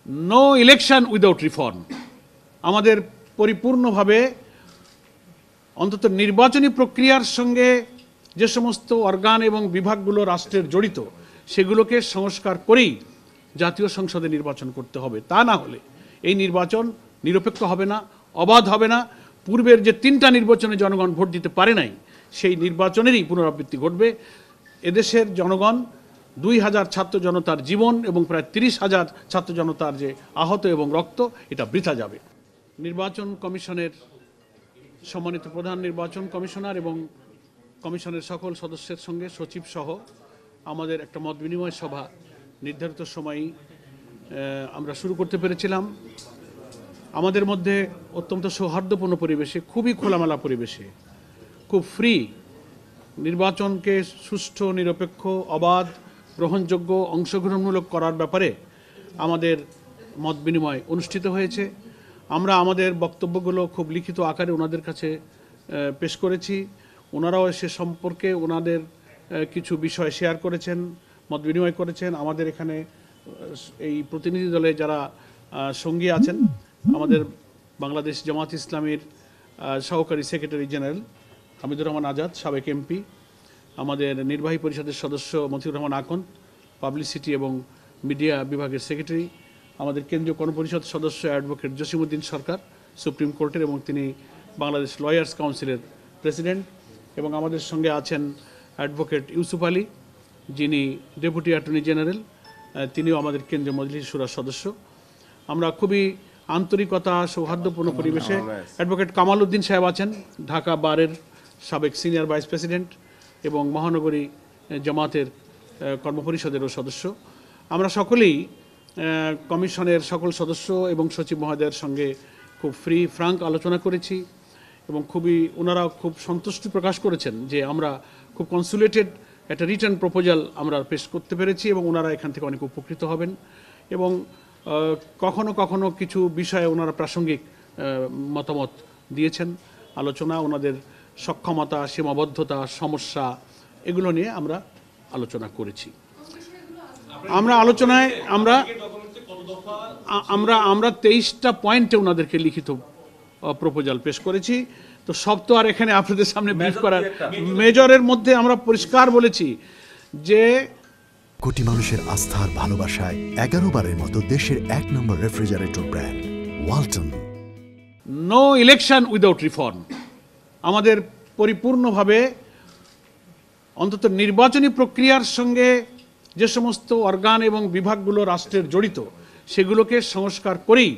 No election without reform. আমাদের পরিপূর্ণভাবে অন্তত নির্বাচনী প্রক্রিয়ার সঙ্গে যে সমস্ত অর্গান এবং বিভাগগুলো রাষ্ট্রের জড়িত সেগুলোকে সংস্কার করেই জাতীয় সংসদে নির্বাচন করতে হবে। তা না হলে এই নির্বাচন নিরপেক্ষ হবে না, অবাধ হবে না। পূর্বের যে 3টা নির্বাচনে জনগণ ভোট দিতে পারে নাই সেই নির্বাচনেরই পুনরাবৃত্তি ঘটবে। এদেশের জনগণ 2000 ছাত্র জনতার জীবন এবং প্রায় 30,000 ছাত্র জনতার যে আহত এবং রক্ত, এটা বৃথা যাবে। নির্বাচন কমিশনের সম্মানিত প্রধান নির্বাচন কমিশনার এবং কমিশনের সকল সদস্যের সঙ্গে সচিব সহ আমাদের একটা মত বিনিময় সভা নির্ধারিত সময়েই আমরা শুরু করতে পেরেছিলাম। আমাদের মধ্যে অত্যন্ত সৌহার্দ্যপূর্ণ পরিবেশে, খুবই খোলামেলা পরিবেশে, খুব ফ্রি নির্বাচনকে সুষ্ঠু, নিরপেক্ষ, অবাধ, গ্রহণযোগ্য, অংশগ্রহণমূলক করার ব্যাপারে আমাদের মত বিনিময় অনুষ্ঠিত হয়েছে। আমরা আমাদের বক্তব্যগুলো খুব লিখিত আকারে ওনাদের কাছে পেশ করেছি। ওনারাও সে সম্পর্কে ওনাদের কিছু বিষয় শেয়ার করেছেন, মত বিনিময় করেছেন। আমাদের এখানে এই প্রতিনিধি দলে যারা সঙ্গী আছেন, আমাদের বাংলাদেশ জামাত ইসলামীর সহকারী সেক্রেটারি জেনারেল হামিদুর রহমান আজাদ, সাবেক এমপি, আমাদের নির্বাহী পরিষদের সদস্য মতিউর রহমান আকন, পাবলিসিটি এবং মিডিয়া বিভাগের সেক্রেটারি, আমাদের কেন্দ্রীয় গণপরিষদ সদস্য অ্যাডভোকেট জসিমউদ্দিন সরকার, সুপ্রিম কোর্টের, এবং তিনি বাংলাদেশ লয়ার্স কাউন্সিলের প্রেসিডেন্ট, এবং আমাদের সঙ্গে আছেন অ্যাডভোকেট ইউসুফ আলী, যিনি ডেপুটি অ্যাটর্নি জেনারেল, তিনিও আমাদের কেন্দ্রীয় মজলিস শুরার সদস্য। আমরা খুবই আন্তরিকতা, সৌহার্দ্যপূর্ণ পরিবেশে, অ্যাডভোকেট কামাল উদ্দিন সাহেব আছেন, ঢাকা বারের সাবেক সিনিয়র ভাইস প্রেসিডেন্ট এবং মহানগরী জামাতের কর্মপরিষদেরও সদস্য। আমরা সকলেই কমিশনের সকল সদস্য এবং সচিব মহোদয়ের সঙ্গে খুব ফ্রাঙ্ক আলোচনা করেছি এবং ওনারা খুব সন্তুষ্টি প্রকাশ করেছেন যে আমরা খুব কনসুলেটেড একটা রিটার্ন প্রপোজাল আমরা পেশ করতে পেরেছি এবং ওনারা এখান থেকে অনেক উপকৃত হবেন। এবং কখনো কখনো কিছু বিষয়ে ওনারা প্রাসঙ্গিক মতামত দিয়েছেন। আলোচনা, ওনাদের সক্ষমতা, সীমাবদ্ধতা, সমস্যা, এগুলো নিয়ে আমরা আলোচনা করেছি। আমরা আলোচনায় আমরা 23টা পয়েন্টে ওনাদেরকে লিখিত প্রপোজাল পেশ করেছি। তো সব তো আর এখানে আপনাদের সামনে ব্রিফ করার, মেজরের মধ্যে আমরা পরিষ্কার বলেছি যে কোটি মানুষের আস্থার ভালোবাসায় 11 বারের মতো দেশের 1 নম্বর refrigerator brand Walton. No election without reform. আমাদের পরিপূর্ণভাবে অন্তত নির্বাচনী প্রক্রিয়ার সঙ্গে যে সমস্ত অর্গান এবং বিভাগগুলো রাষ্ট্রের জড়িত সেগুলোকে সংস্কার করেই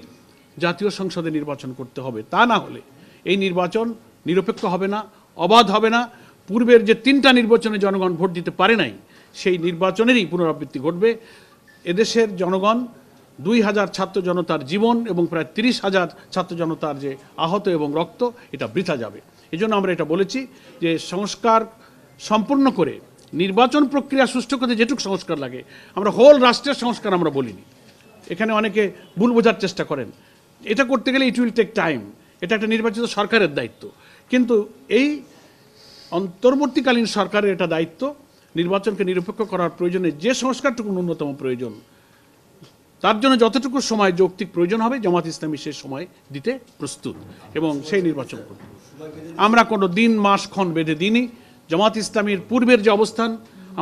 জাতীয় সংসদে নির্বাচন করতে হবে। তা না হলে এই নির্বাচন নিরপেক্ষ হবে না, অবাধ হবে না। পূর্বের যে 3টা নির্বাচনে জনগণ ভোট দিতে পারে নাই সেই নির্বাচনেরই পুনরাবৃত্তি ঘটবে। এদেশের জনগণ 2000 ছাত্র জনতার জীবন এবং প্রায় 30,000 ছাত্র জনতার যে আহত এবং রক্ত, এটা বৃথা যাবে। এই জন্য আমরা এটা বলেছি যে সংস্কার সম্পূর্ণ করে নির্বাচন প্রক্রিয়া সুষ্ঠু করতে যেটুকু সংস্কার লাগে, আমরা হোল রাষ্ট্রের সংস্কার আমরা বলিনি। এখানে অনেকে ভুল বোঝার চেষ্টা করেন। এটা করতে গেলে ইট উইল টেক টাইম, এটা একটা নির্বাচিত সরকারের দায়িত্ব। কিন্তু এই অন্তর্বর্তীকালীন সরকারের এটা দায়িত্ব নির্বাচনকে নিরপেক্ষ করার প্রয়োজনে যে সংস্কারটুকু ন্যূনতম প্রয়োজন, তার জন্য যতটুকু সময় যৌক্তিক প্রয়োজন হবে জামাত ইসলামী সেই সময় দিতে প্রস্তুত এবং সেই নির্বাচন করব। আমরা কোনো দিন, মাস, ক্ষণ বেঁধে দিইনি। জামাত ইসলামীর পূর্বের যে অবস্থান,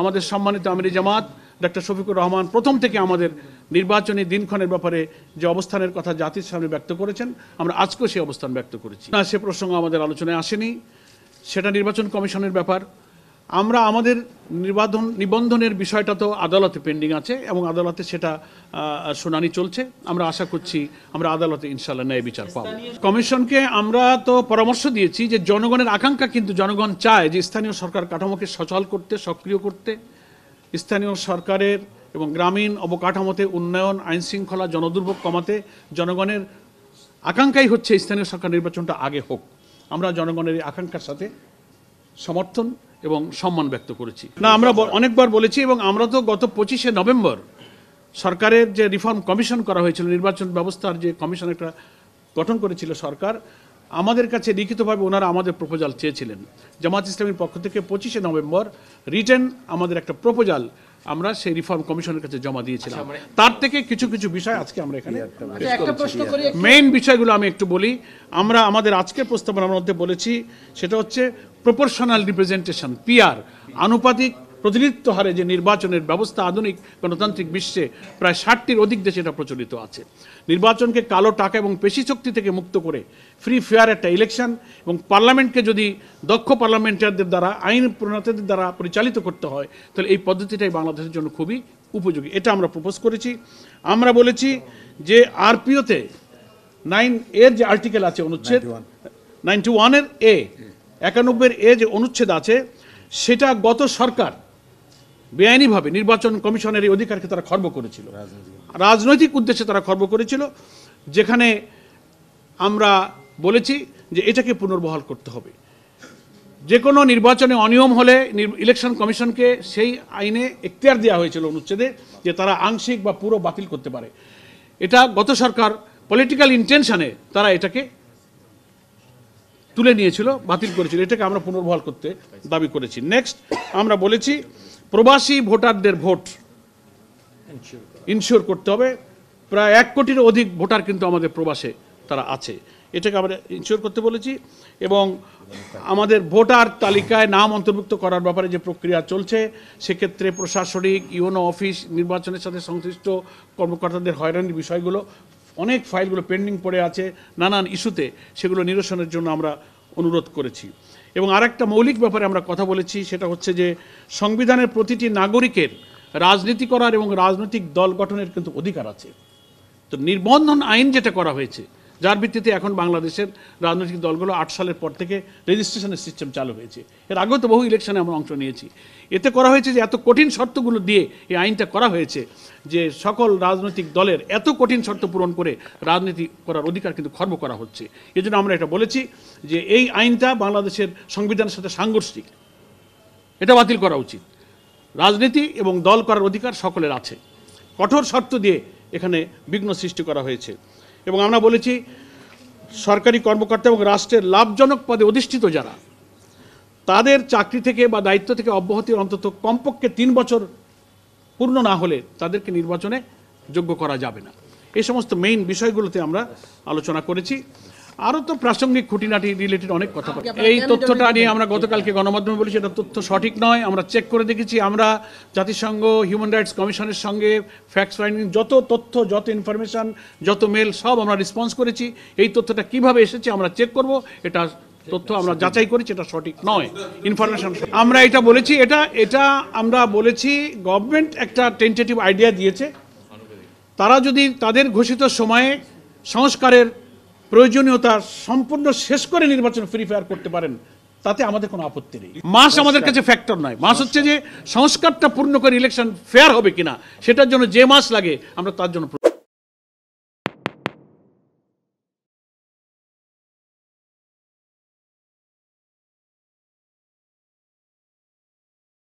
আমাদের সম্মানিত আমিরে জামাত ডক্টর শফিকুর রহমান প্রথম থেকে আমাদের নির্বাচনী দিনক্ষণের ব্যাপারে যে অবস্থানের কথা জাতির সামনে ব্যক্ত করেছেন, আমরা আজকেও সেই অবস্থান ব্যক্ত করেছি। না, সে প্রসঙ্গ আমাদের আলোচনায় আসেনি, সেটা নির্বাচন কমিশনের ব্যাপার। আমরা আমাদের নিবন্ধনের বিষয়টা তো আদালতে পেন্ডিং আছে এবং আদালতে সেটা শুনানি চলছে। আমরা আশা করছি আমরা আদালতে ইনশাআল্লাহ ন্যায় বিচার পাবো। কমিশনকে আমরা তো পরামর্শ দিয়েছি যে জনগণের আকাঙ্ক্ষা, কিন্তু জনগণ চায় যে স্থানীয় সরকার কাঠামোকে সচল করতে, সক্রিয় করতে, স্থানীয় সরকারের এবং গ্রামীণ অবকাঠামোতে উন্নয়ন, আইন শৃঙ্খলা, জনদুর্ভোগ কমাতে জনগণের আকাঙ্ক্ষাই হচ্ছে স্থানীয় সরকার নির্বাচনটা আগে হোক। আমরা জনগণের এই আকাঙ্ক্ষার সাথে সমর্থন এবং সম্মান ব্যক্ত করেছি। না, আমরা অনেকবার বলেছি এবং আমরা তো গত 25শে নভেম্বর সরকারের যে রিফর্ম কমিশন করা হয়েছিল, নির্বাচন ব্যবস্থার যে কমিশন একটা গঠন করেছিল সরকার, আমাদের কাছে লিখিতভাবে ওনারা আমাদের প্রপোজাল চেয়েছিলেন। জামাত ইসলামীর পক্ষ থেকে 25শে নভেম্বর রিটেন আমাদের একটা প্রপোজাল আমরা সেই রিফর্ম কমিশনের কাছে জমা দিয়েছিলাম। তার থেকে কিছু কিছু বিষয় আজকে আমরা এখানে একটা প্রশ্ন করি মেইন বিষয়গুলো আমি একটু বলি। আমরা আমাদের আজকের প্রস্তাবনার মধ্যে বলেছি সেটা হচ্ছে প্রপোর্শনাল রিপ্রেজেন্টেশন, পিআর, আনুপাতিক প্রতিনিধিত্ব হারে যে নির্বাচনের ব্যবস্থা আধুনিক গণতান্ত্রিক বিশ্বে প্রায় 60টির অধিক দেশে এটা প্রচলিত আছে। নির্বাচনকে কালো টাকা এবং পেশি শক্তি থেকে মুক্ত করে ফ্রি ফেয়ার একটা ইলেকশন এবং পার্লামেন্টকে যদি দক্ষ পার্লামেন্টারদের দ্বারা, আইন প্রণেতাদের দ্বারা পরিচালিত করতে হয়, তাহলে এই পদ্ধতিটাই বাংলাদেশের জন্য খুবই উপযোগী। এটা আমরা প্রপোজ করেছি। আমরা বলেছি যে আরপিওতে 9 এর যে আর্টিকেল আছে, অনুচ্ছেদ 91 এর এ, 91 এ যে অনুচ্ছেদ আছে, সেটা গত সরকার বেআইনিভাবে নির্বাচন কমিশনের এই অধিকারকে তারা খর্ব করেছিল, রাজনৈতিক উদ্দেশ্যে তারা খর্ব করেছিল, যেখানে আমরা বলেছি যে এটাকে পুনর্বহাল করতে হবে। যে কোনো নির্বাচনে অনিয়ম হলে ইলেকশন কমিশনকে সেই আইনে এখতিয়ার দেওয়া হয়েছিল অনুচ্ছেদে যে তারা আংশিক বা পুরো বাতিল করতে পারে। এটা গত সরকার পলিটিক্যাল ইন্টেনশনে তারা এটাকে তুলে নিয়েছিল, বাতিল করেছিল। এটাকে আমরা পুনর্বহাল করতে দাবি করেছি। নেক্সট, আমরা বলেছি প্রবাসী ভোটারদের ভোট ইনশিওর করতে হবে। প্রায় 1 কোটির অধিক ভোটার কিন্তু আমাদের প্রবাসে তারা আছে, এটাকে আমরা ইনশিওর করতে বলেছি। এবং আমাদের ভোটার তালিকায় নাম অন্তর্ভুক্ত করার ব্যাপারে যে প্রক্রিয়া চলছে, সেক্ষেত্রে প্রশাসনিক ইউনো অফিস, নির্বাচনের সাথে সংশ্লিষ্ট কর্মকর্তাদের হয়রানির বিষয়গুলো, অনেক ফাইলগুলো পেন্ডিং পড়ে আছে নানান ইস্যুতে, সেগুলো নিরসনের জন্য আমরা অনুরোধ করেছি। এবং আরেকটা মৌলিক ব্যাপারে আমরা কথা বলেছি, সেটা হচ্ছে যে সংবিধানের প্রতিটি নাগরিকের রাজনীতি করার এবং রাজনৈতিক দল গঠনের কিন্তু অধিকার আছে। তো নিবন্ধন আইন যেটা করা হয়েছে, যার ভিত্তিতে এখন বাংলাদেশের রাজনৈতিক দলগুলো 8 সালের পর থেকে রেজিস্ট্রেশনের সিস্টেম চালু হয়েছে। এর আগেও তো বহু ইলেকশনে আমরা অংশ নিয়েছি। এতে করা হয়েছে যে এত কঠিন শর্তগুলো দিয়ে এই আইনটা করা হয়েছে যে সকল রাজনৈতিক দলের এত কঠিন শর্ত পূরণ করে রাজনীতি করার অধিকার কিন্তু খর্ব করা হচ্ছে। এই জন্য আমরা এটা বলেছি যে এই আইনটা বাংলাদেশের সংবিধানের সাথে সাংঘর্ষিক, এটা বাতিল করা উচিত। রাজনীতি এবং দল করার অধিকার সকলের আছে, কঠোর শর্ত দিয়ে এখানে বিঘ্ন সৃষ্টি করা হয়েছে। এবং আমরা বলেছি সরকারি কর্মকর্তা এবং রাষ্ট্রের লাভজনক পদে অধিষ্ঠিত যারা, তাদের চাকরি থেকে বা দায়িত্ব থেকে অব্যাহতির অন্তত কমপক্ষে 3 বছর পূর্ণ না হলে তাদেরকে নির্বাচনে যোগ্য করা যাবে না। এই সমস্ত মেইন বিষয়গুলোতে আমরা আলোচনা করেছি। আরও তো প্রাসঙ্গিক খুঁটিনাটি রিলেটেড অনেক কথা। এই তথ্যটা নিয়ে আমরা গতকালকে গণমাধ্যমে বলেছি, এটা তথ্য সঠিক নয়। আমরা চেক করে দেখেছি। আমরা জাতিসংঘ হিউম্যান রাইটস কমিশনের সঙ্গে ফ্যাক্ট ফাইন্ডিং, যত তথ্য, যত ইনফরমেশন, যত মেল, সব আমরা রেসপন্স করেছি। এই তথ্যটা কিভাবে এসেছে আমরা চেক করব। এটা তথ্য আমরা যাচাই করেছি, এটা সঠিক নয় ইনফরমেশন। আমরা এটা বলেছি, এটা আমরা বলেছি গভর্নমেন্ট একটা টেন্টেটিভ আইডিয়া দিয়েছে। তারা যদি তাদের ঘোষিত সময়ে সংস্কারের প্রয়োজনীয়তা সম্পূর্ণ শেষ করে নির্বাচন ফ্রি ফায়ার করতে পারেন, তাতে আমাদের কোনো আপত্তি নেই। মাস আমাদের কাছে ফ্যাক্টর নয়। মাস হচ্ছে যে সংস্কারটা পূর্ণ করে ইলেকশন ফেয়ার হবে কিনা, সেটার জন্য যে মাস লাগে আমরা তার জন্য